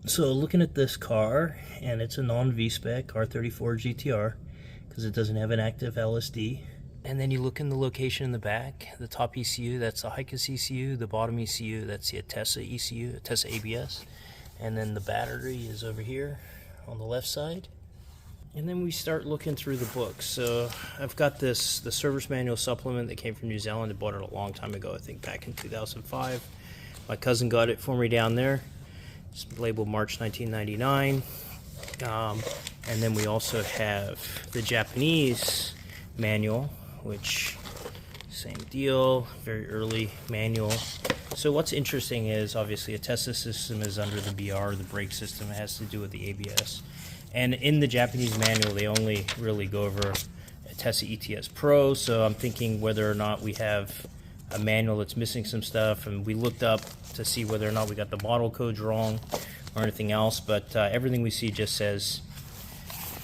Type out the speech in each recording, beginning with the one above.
So looking at this car, and it's a non-Vspec R34 GT-R because it doesn't have an active LSD. And then you look in the location in the back, the top ECU, that's the HICAS ECU, the bottom ECU, that's the ATTESA ECU, ATTESA ABS. And then the battery is over here on the left side. And then we start looking through the books. So I've got the service manual supplement that came from New Zealand. I bought it a long time ago, I think back in 2005. My cousin got it for me down there. It's labeled March 1999. And then we also have the Japanese manual, which same deal, very early manual. So what's interesting is obviously a ATTESA system is under the BR, the brake system. It has to do with the ABS. And in the Japanese manual, they only really go over ATTESA ETS-Pro. So I'm thinking whether or not we have a manual that's missing some stuff, and we looked up to see whether or not we got the model codes wrong or anything else, but everything we see just says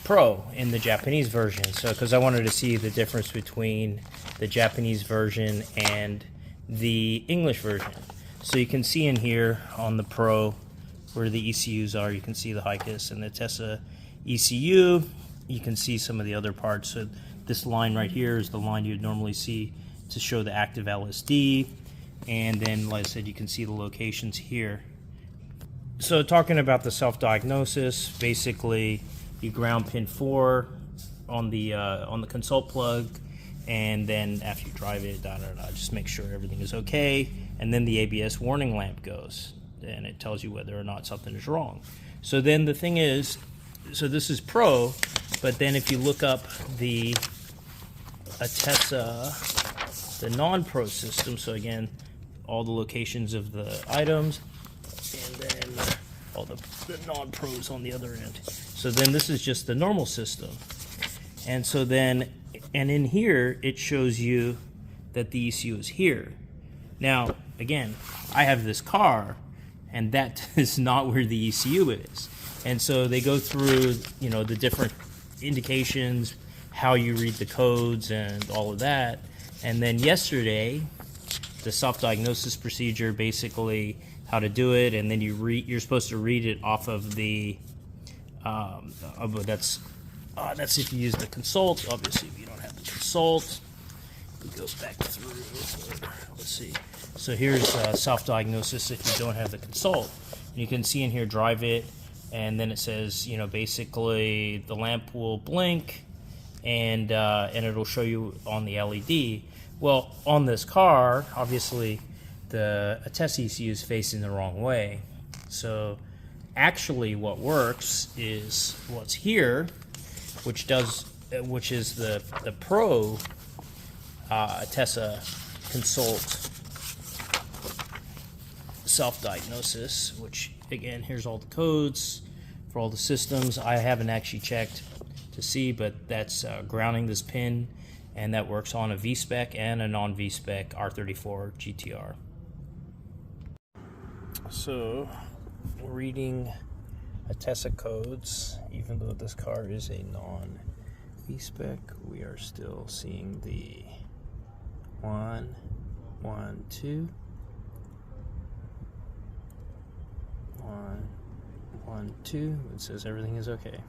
Pro in the Japanese version. So because I wanted to see the difference between the Japanese version and the English version. So you can see in here on the Pro where the ECUs are, you can see the HICAS and the ATTESA ECU. You can see some of the other parts. So this line right here is the line you'd normally see to show the active LSD, and then like I said, you can see the locations here. So talking about the self-diagnosis, basically you ground pin 4 on the consult plug, and then after you drive it, just make sure everything is okay, and then the ABS warning lamp goes and it tells you whether or not something is wrong. So then the thing is, so this is Pro, but then if you look up the ATTESA, the non-Pro system, so again, all the locations of the items, and then all the non-Pros on the other end. So then this is just the normal system. And so then, and in here, it shows you that the ECU is here. Now, again, I have this car, and that is not where the ECU is. And so they go through, you know, the different indications, how you read the codes and all of that. And then yesterday, the self-diagnosis procedure, basically how to do it, and then you're supposed to read it off of the, that's if you use the consult. Obviously, if you don't have the consult, we go back through, let's see. So here's self-diagnosis if you don't have the consult. You can see in here, drive it, and then it says, you know, basically the lamp will blink, and it'll show you on the LED. Well, on this car, obviously, the ATTESA ECU is facing the wrong way. So actually what works is what's here, which is the Pro ATTESA Consult self-diagnosis, which again, here's all the codes for all the systems. I haven't actually checked to see, but that's grounding this pin, and that works on a Vspec and a non-Vspec R34 GT-R. So we're reading ATTESA codes, even though this car is a non-Vspec, we are still seeing the 1, 1, 2, 1, 1, 2. It says everything is okay.